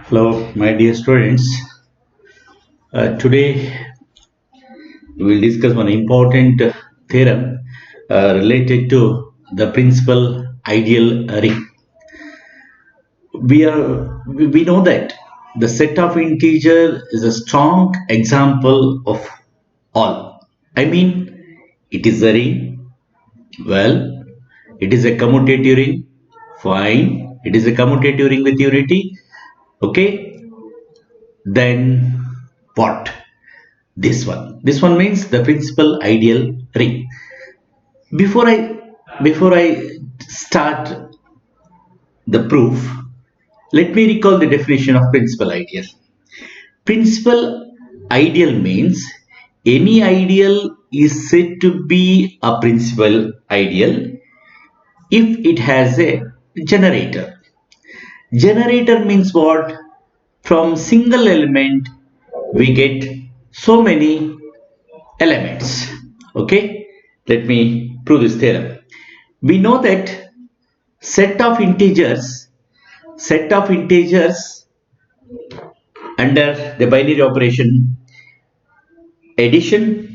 Hello, my dear students. Today we will discuss one important theorem related to the principal ideal ring. We know that the set of integer is a strong example of all. I mean, it is a ring. Well, it is a commutative ring. Fine. It is a commutative ring with unity. Okay. Then what? This one means the principal ideal ring. Before I start the proof, let me recall the definition of principal ideal. Principal ideal means any ideal is said to be a principal ideal if it has a generator. Generator means what? From single element we get so many elements. Okay, let me prove this theorem. We know that set of integers under the binary operation addition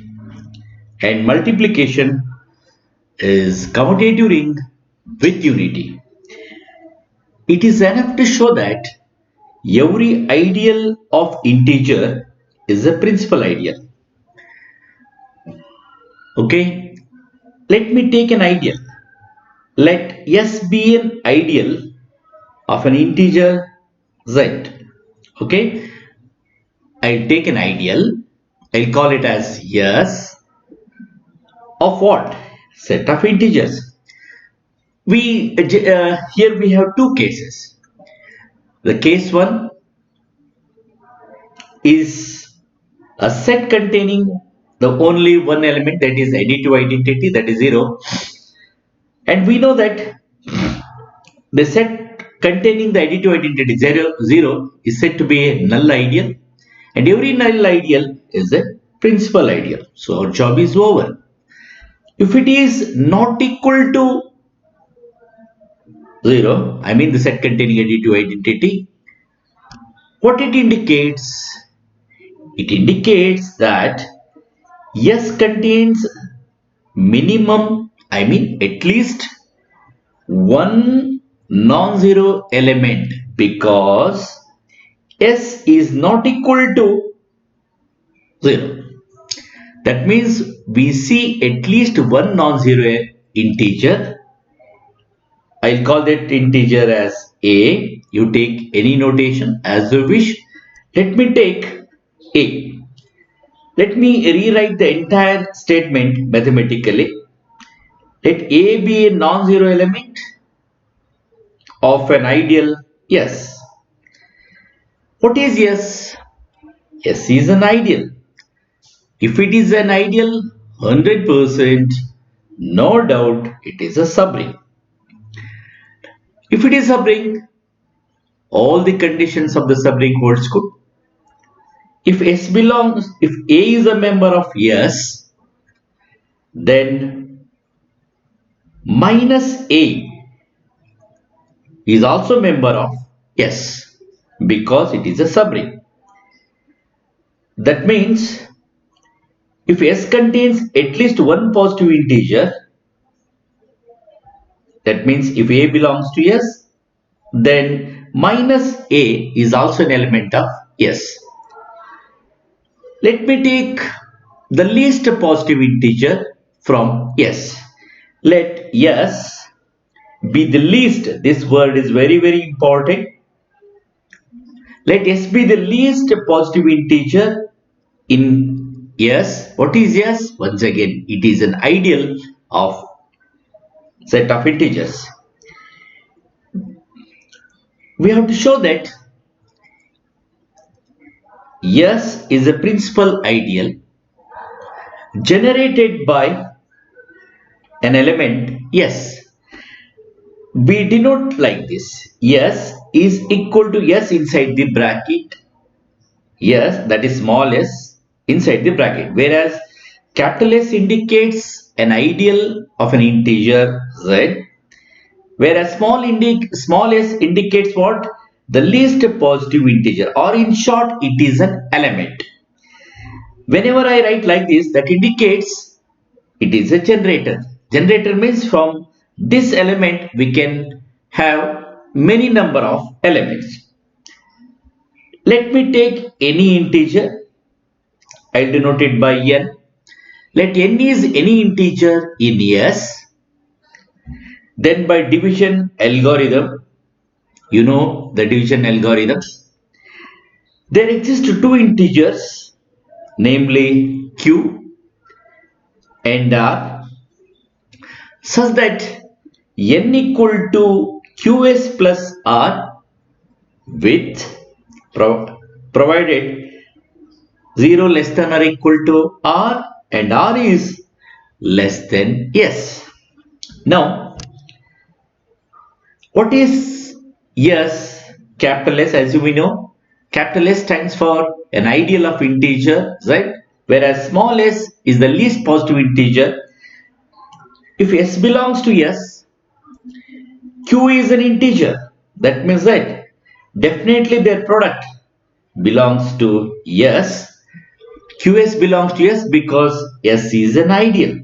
and multiplication is commutative ring with unity. It is enough to show that every ideal of integer is a principal ideal. Okay, let me take an ideal. Let S be an ideal of an integer z. Okay, I'll take an ideal. I'll call it as S of what? Set of integers. Here we have two cases. The case one is a set containing the only one element, that is additive identity, that is 0. And we know that the set containing the additive identity 0 is said to be a null ideal, and every null ideal is a principal ideal. So our job is over. If it is not equal to 0, I mean the set containing additive identity, what it indicates? It indicates that S contains minimum, I mean at least one non-zero element, because S is not equal to 0. That means we see at least one non-zero integer. I'll call that integer as A. You take any notation as you wish. Let me take A. Let me rewrite the entire statement mathematically. Let A be a non-zero element of an ideal S. What is S? S is an ideal. If it is an ideal, 100%, no doubt it is a subring. If it is a subring, all the conditions of the subring holds good. If A is a member of S, then minus A is also a member of S, because it is a subring. That means if S contains at least one positive integer, that means if A belongs to S, then minus A is also an element of S. Let me take the least positive integer from S. Let S be the least. This word is very important. Let S be the least positive integer in S. What is S? Once again, it is an ideal of set of integers. We have to show that S is a principal ideal generated by an element S. We denote like this: S is equal to S inside the bracket, S, that is small s, inside the bracket, whereas capital S indicates an ideal of an integer Z, whereas small s indicates what? the least positive integer, or in short it is an element. Whenever I write like this, that indicates it is a generator. Generator means from this element we can have many number of elements. Let me take any integer. I'll denote it by n. Let n is any integer in S. Then by division algorithm, you know the division algorithm, there exist two integers, namely q and r, such that n equal to qs plus r with provided 0 less than or equal to r and r is less than s. Now, what is s? Capital S, as we know, capital S stands for an ideal of integer, right? Whereas small s is the least positive integer. If s belongs to s, q is an integer. That means that definitely their product belongs to s. Qs belongs to s because s is an ideal.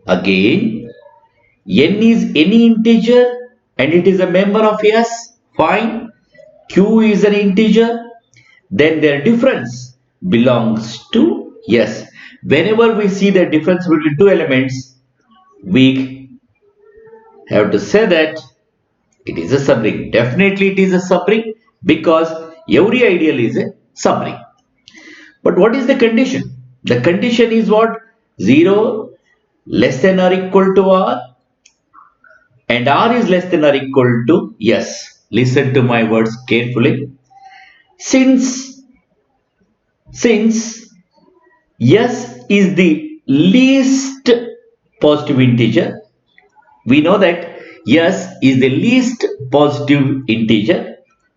Again, n is any integer and it is a member of s. Fine. Q is an integer. Then their difference belongs to s. Whenever we see the difference between two elements, we have to say that it is a subring. Definitely it is a subring because every ideal is a subring. But what is the condition? The condition is what? 0 less than or equal to r and r is less than or equal to s. Listen to my words carefully. Since s is the least positive integer, we know that s is the least positive integer.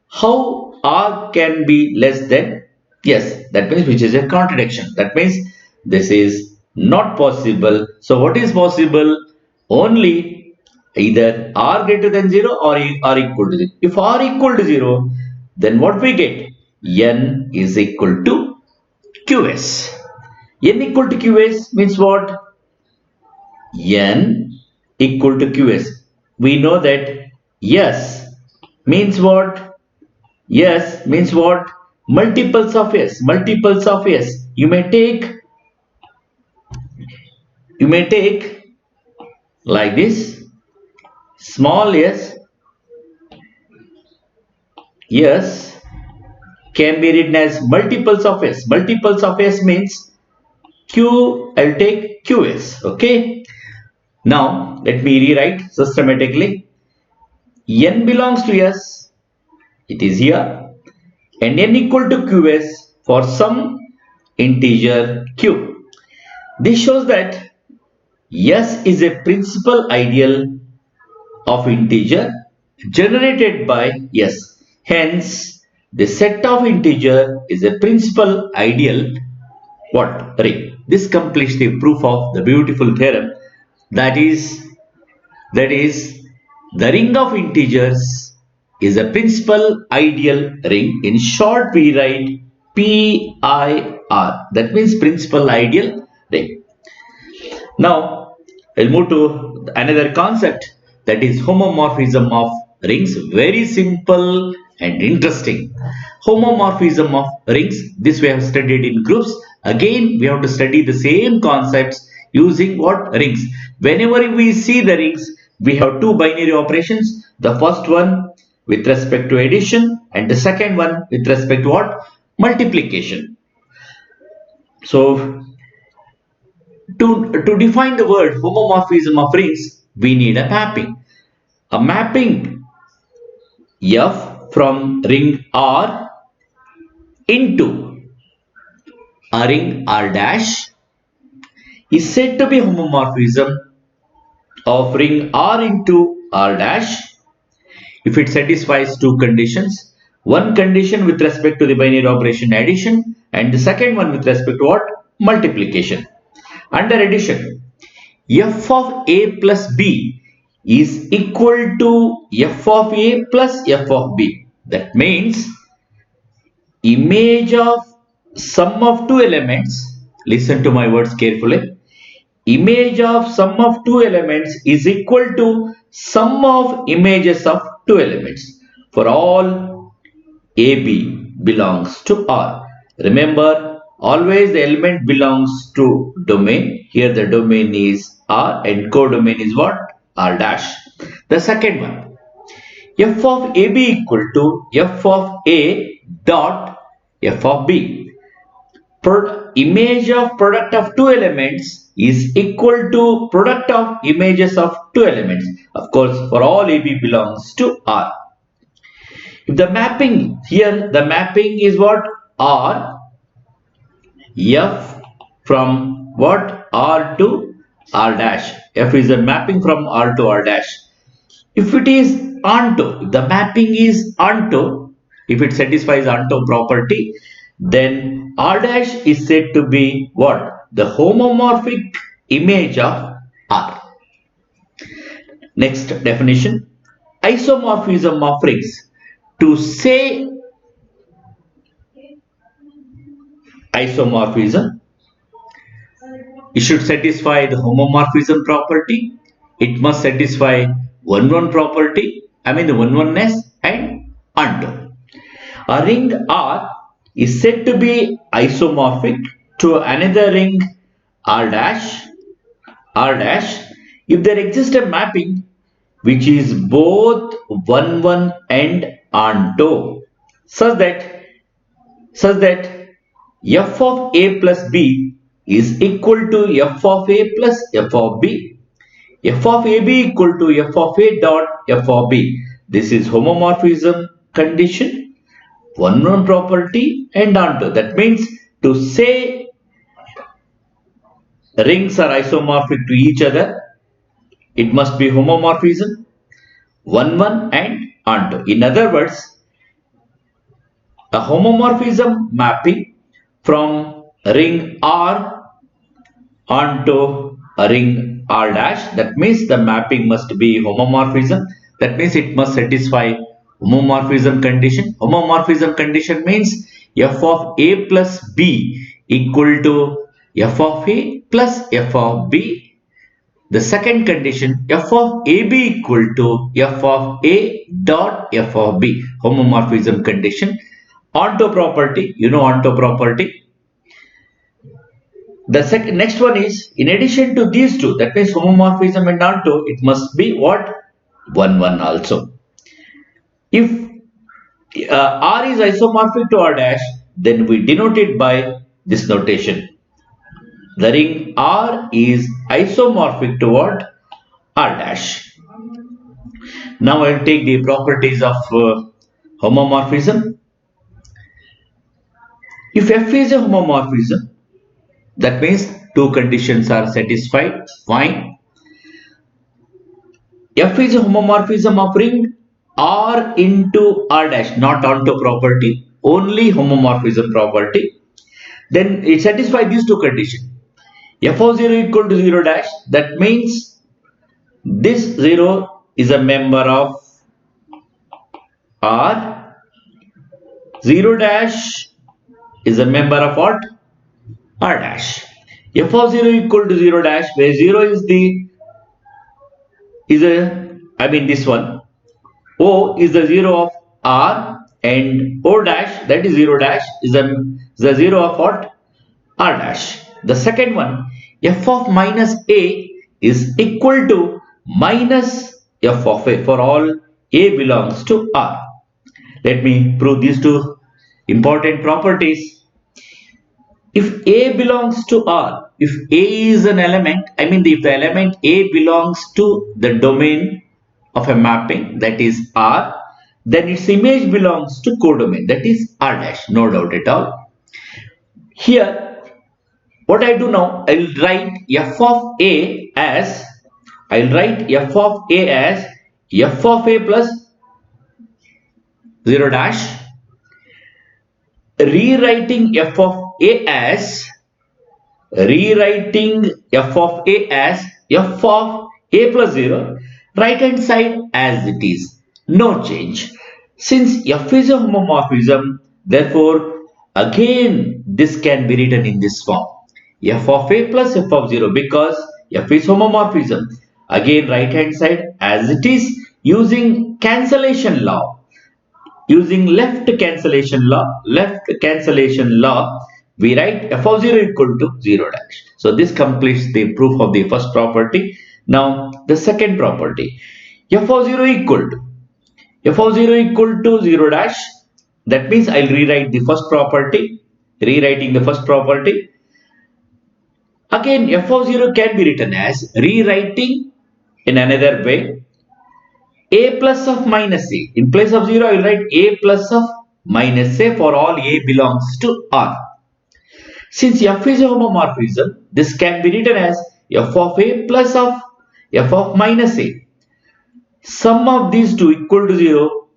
How r can be less than s? That means which is a contradiction. That means this is not possible. So what is possible? Only either r greater than 0 or r equal to 0. If r equal to 0, then what we get? N is equal to qs. N equal to qs means what? N equal to qs. We know that yes means what? Yes means what? Multiples of s. Multiples of s. You may take like this. Small s, yes, can be written as multiples of s. Multiples of s means q, I'll take qs. Okay. Now let me rewrite systematically. N belongs to s, it is here, and n equal to qs for some integer q. This shows that s is a principal ideal of integer generated by s. Hence, the set of integer is a principal ideal what? Ring. This completes the proof of the beautiful theorem, that is the ring of integers is a principal ideal ring. In short, we write PIR. That means principal ideal ring. Now, I'll move to another concept, that is homomorphism of rings. Very simple and interesting. Homomorphism of rings. This we have studied in groups. Again, we have to study the same concepts using what? Rings. Whenever we see the rings, we have two binary operations. The first one with respect to addition and the second one with respect to what? Multiplication. So, to define the word homomorphism of rings, we need a mapping. A mapping f from ring R into a ring R dash is said to be homomorphism of ring R into R dash if it satisfies two conditions. One condition with respect to the binary operation addition and the second one with respect to what? Multiplication. Under addition, f of a plus b is equal to f of a plus f of b. That means image of sum of two elements, listen to my words carefully, image of sum of two elements is equal to sum of images of two elements for all AB belongs to R. Remember, always the element belongs to domain. Here the domain is R and codomain is what? R dash. The second one, f of AB equal to f of A dot f of B. Image of product of two elements is equal to product of images of two elements. Of course, for all AB belongs to R. If the mapping here, the mapping is what? R, F from what? R to R dash. F is a mapping from R to R dash. If it is onto, if the mapping is onto, if it satisfies onto property, then R dash is said to be what? The homomorphic image of R. Next definition, isomorphism of rings. To say isomorphism, it should satisfy the homomorphism property. It must satisfy one property, I mean the oneness and onto. A ring R is said to be isomorphic to another ring R dash if there exists a mapping which is both 1 and onto such that f of A plus B is equal to f of A plus f of B. F of AB equal to f of A dot f of B. This is homomorphism condition, one property and onto. That means to say rings are isomorphic to each other, it must be homomorphism, one and onto. In other words, a homomorphism mapping from ring R onto a ring R dash. That means the mapping must be homomorphism. That means it must satisfy homomorphism condition. Homomorphism condition means f of A plus B equal to f of A plus f of B. The second condition, f of AB equal to f of A dot f of B. Homomorphism condition. Onto property, you know onto property. The next one is, in addition to these two, that means homomorphism and onto, it must be what? 1 also. If R is isomorphic to R dash, then we denote it by this notation. The ring R is isomorphic to what? R dash. Now I will take the properties of homomorphism. If F is a homomorphism, that means two conditions are satisfied, fine. F is a homomorphism of ring R into R dash, not onto property, only homomorphism property. Then it satisfies these two conditions. F of 0 equal to 0 dash, that means this 0 is a member of R, 0 dash is a member of what? R dash. F of 0 equal to 0 dash, where 0 is this one. O is the 0 of R and O dash, that is 0 dash, is the 0 of what? R dash. The second one, f of minus A is equal to minus f of A for all A belongs to R. Let me prove these two important properties. If A belongs to R, if A is an element, if the element A belongs to the domain of a mapping, that is R, then its image belongs to codomain, that is R dash, no doubt at all. Here, what I do now, I will write f of A as f of A plus 0 dash, rewriting f of A as f of A plus 0, right hand side as it is, no change. Since F is a homomorphism, therefore again this can be written in this form. F of A plus F of 0 because F is homomorphism. Again right hand side as it is using cancellation law. Using left cancellation law, we write f of 0 equal to 0 dash. So this completes the proof of the first property. Now the second property, f of 0 equal to 0 dash. That means I'll rewrite the first property. Rewriting the first property. Again f of 0 can be written as rewriting in another way. A plus of minus A. In place of 0, I will write A plus of minus A for all A belongs to R. Since F is a homomorphism, this can be written as F of A plus of F of minus A. Sum of these two equal to 0.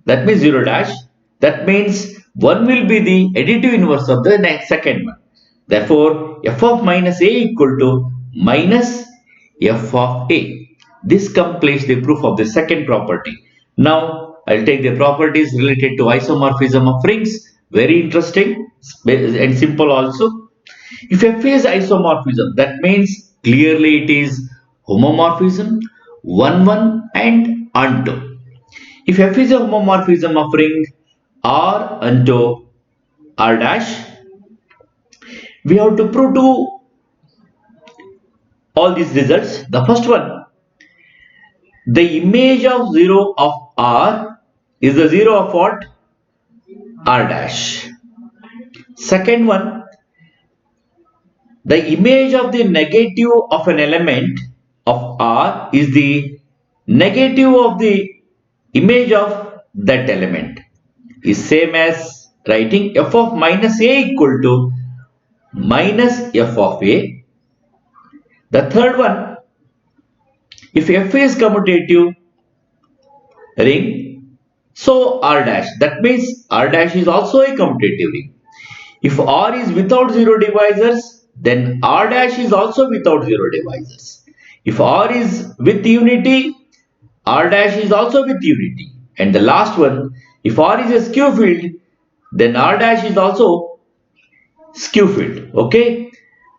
That means 0 dash. That means 1 will be the additive inverse of the next second one. Therefore, F of minus A equal to minus F of A. This completes the proof of the second property. Now, I'll take the properties related to isomorphism of rings. Very interesting and simple also. If F is isomorphism, that means clearly it is homomorphism 1, 1 and onto. If F is a homomorphism of ring R onto R dash, we have to prove all these results. The first one, the image of 0 of R is the 0 of what? R dash. Second one, the image of the negative of an element of R is the negative of the image of that element. Is same as writing f of minus A equal to minus f of A. The third one, if F is commutative ring, so R dash. That means R dash is also a commutative ring. If R is without 0 divisors, then R dash is also without 0 divisors. If R is with unity, R dash is also with unity. And the last one, if R is a skew field, then R dash is also skew field. Okay.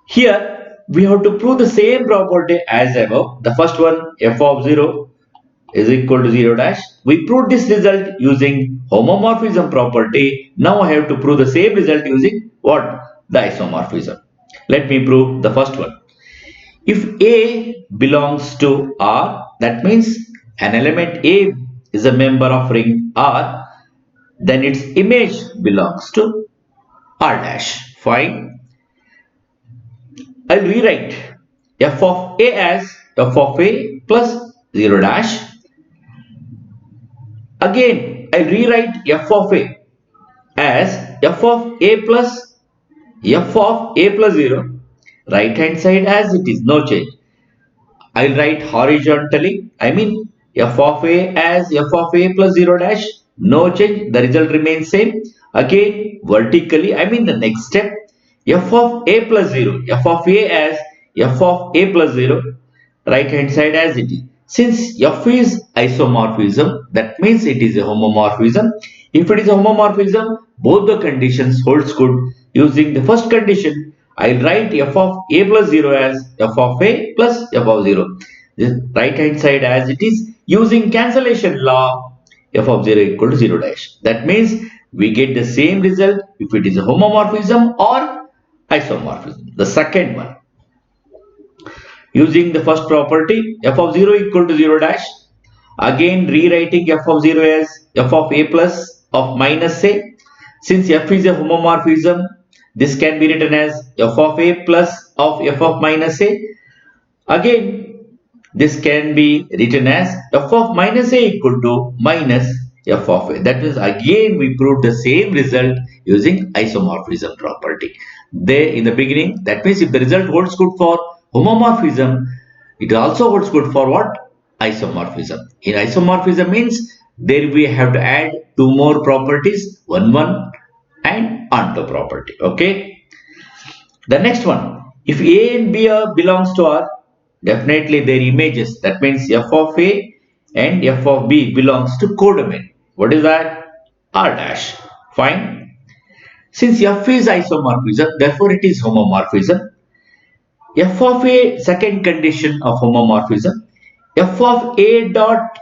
Here we have to prove the same property as above. The first one, f of 0 is equal to 0 dash. We proved this result using homomorphism property. Now I have to prove the same result using what? The isomorphism. Let me prove the first one. If A belongs to R, that means an element A is a member of ring R, then its image belongs to R dash. Fine. I'll rewrite f of A as f of A plus 0 dash. Again, I'll rewrite f of A as f of A plus 0. Right hand side as it is, no change. I'll write horizontally, I mean f of A as f of A plus 0 dash, no change, the result remains same. Again, vertically, I mean the next step, f of A plus 0, f of A as f of A plus 0, right hand side as it is. Since f is isomorphism, that means it is a homomorphism. If it is a homomorphism, both the conditions holds good. Using the first condition, I will write f of A plus 0 as f of A plus f of 0. This right hand side as it is. Using cancellation law, f of 0 equal to 0 dash. That means we get the same result if it is a homomorphism or isomorphism. The second one, using the first property, f of 0 equal to 0 dash. Again rewriting f of 0 as f of A plus of minus A. Since f is a homomorphism, this can be written as f of A plus of f of minus A. Again, this can be written as f of minus A equal to minus f of A. That means again we proved the same result using isomorphism property. There in the beginning, that means if the result holds good for homomorphism, it also holds good for what? Isomorphism. In isomorphism means there we have to add two more properties, 1, 1 and onto property. Okay. The next one, if A and B belongs to R, definitely their images, that means f of A and f of B belongs to codomain. What is that? R dash. Fine. Since F is isomorphism, therefore it is homomorphism. F of A, second condition of homomorphism, f of A dot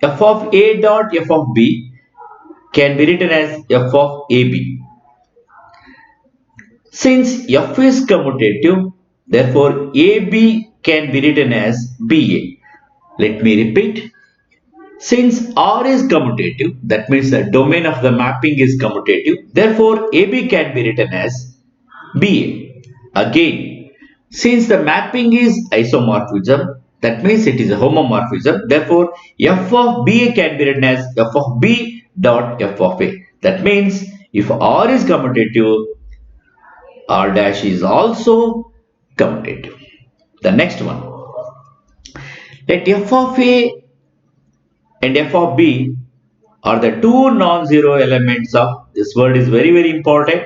f of A dot f of B can be written as f of AB. Since f is commutative, therefore AB can be written as BA. Let me repeat. Since R is commutative, that means the domain of the mapping is commutative, therefore AB can be written as BA. Again, since the mapping is isomorphism, that means it is a homomorphism, therefore f of BA can be written as f of B dot f of A. That means if R is commutative, R dash is also commutative. The next one, let f of A and f of B are the two non-zero elements of, this word is very very important.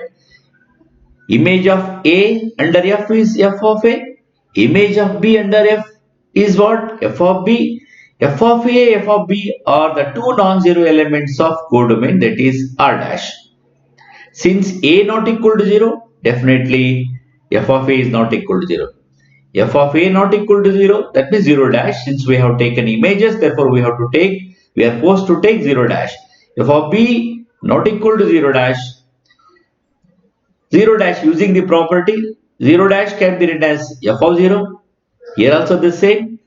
Image of A under F is f of A. Image of B under F is what? F of B. F of A, F of B are the two non-zero elements of codomain, that is R dash. Since A not equal to 0, definitely f of A is not equal to 0. F of A not equal to 0, that means 0 dash. Since we have taken images, therefore we are forced to take 0 dash. F of B not equal to 0 dash. 0 dash, using the property 0 dash can be written as f of 0. Here also the same.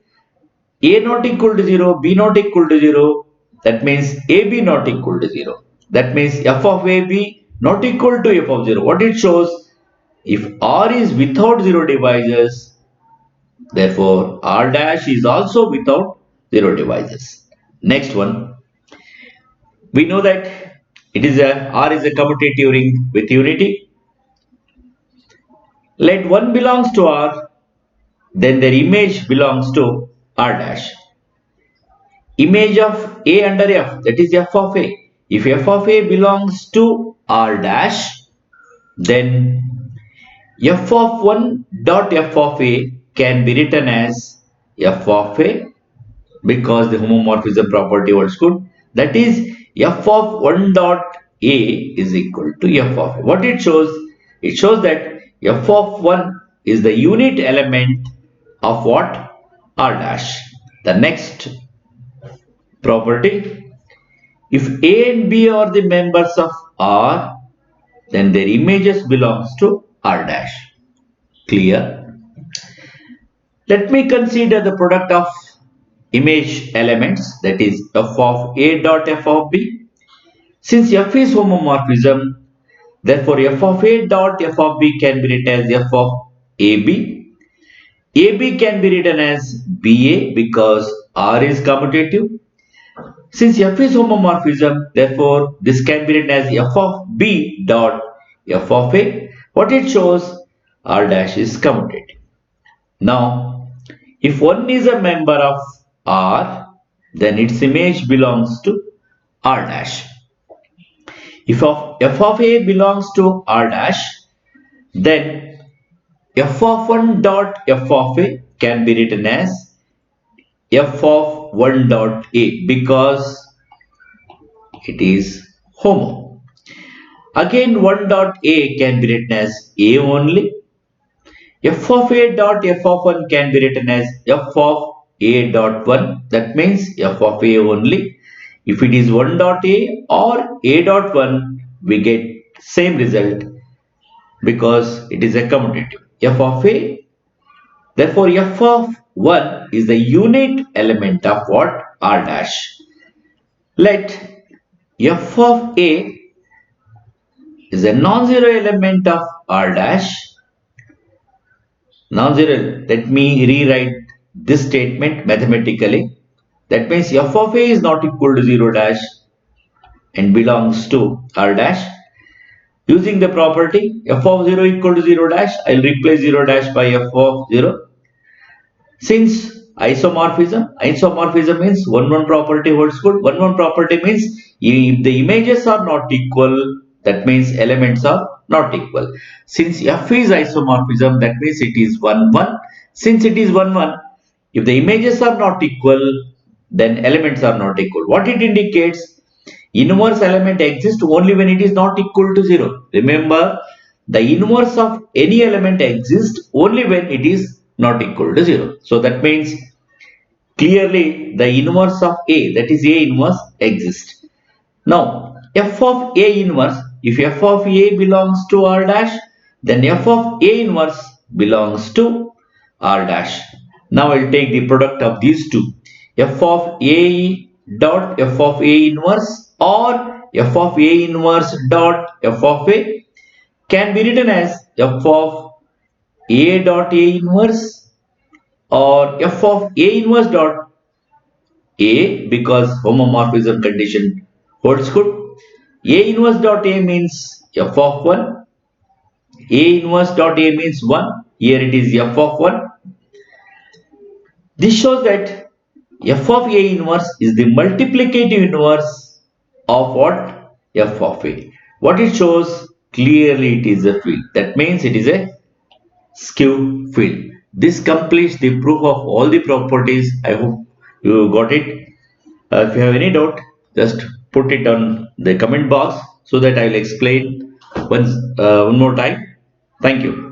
A not equal to 0, B not equal to 0. That means AB not equal to 0. That means f of AB not equal to f of 0. What it shows? If R is without 0 divisors, therefore R dash is also without 0 divisors. Next one. We know that R is a commutative ring with unity. Let 1 belongs to R, then their image belongs to R dash. Image of A under F, that is f of A. If f of A belongs to R dash, then f of 1 dot f of A can be written as f of A, because the homomorphism property holds good. That is f of 1 dot A is equal to f of A. What it shows? It shows that f of 1 is the unit element of what? R dash. The next property, if A and B are the members of R, then their images belongs to R dash. Clear? Let me consider the product of image elements, that is f of A dot f of B. Since f is homomorphism, therefore f of A dot f of B can be written as f of AB. AB can be written as BA because R is commutative. Since f is homomorphism, therefore this can be written as f of B dot f of A. What it shows? R dash is commutative. Now, if one is a member of R, then its image belongs to R dash. If f of A belongs to R dash, then f of 1 dot f of A can be written as f of 1 dot A because it is homo. Again 1 dot A can be written as A only. F of A dot f of 1 can be written as f of A dot 1, that means f of A only. If it is 1 dot A or A dot 1, we get same result because it is a commutative. F of A, therefore f of 1 is the unit element of what? R dash. Let f of A is a non-zero element of R dash. Non-zero, let me rewrite this statement mathematically. That means f of A is not equal to 0 dash and belongs to R dash. Using the property f of 0 equal to 0 dash, I will replace 0 dash by f of 0. Since isomorphism means 1 property holds good. 1 property means if the images are not equal, that means elements are not equal. Since f is isomorphism, that means it is 1 1. Since it is 1 1, if the images are not equal, then elements are not equal. What it indicates? Inverse element exists only when it is not equal to 0. Remember, the inverse of any element exists only when it is not equal to 0. So that means clearly the inverse of A, that is A inverse, exists. Now, f of A inverse, if f of A belongs to R dash, then f of A inverse belongs to R dash. Now I'll take the product of these two. F of A dot f of A inverse or f of A inverse dot f of A can be written as f of A dot A inverse or f of A inverse dot A, because homomorphism condition holds good. A inverse dot A means f of 1. A inverse dot A means 1. Here it is f of 1. This shows that f of A inverse is the multiplicative inverse of what? F of A. What it shows? Clearly it is a field. That means it is a skew field. This completes the proof of all the properties. I hope you got it. If you have any doubt, just put it on the comment box so that I will explain one more time. Thank you.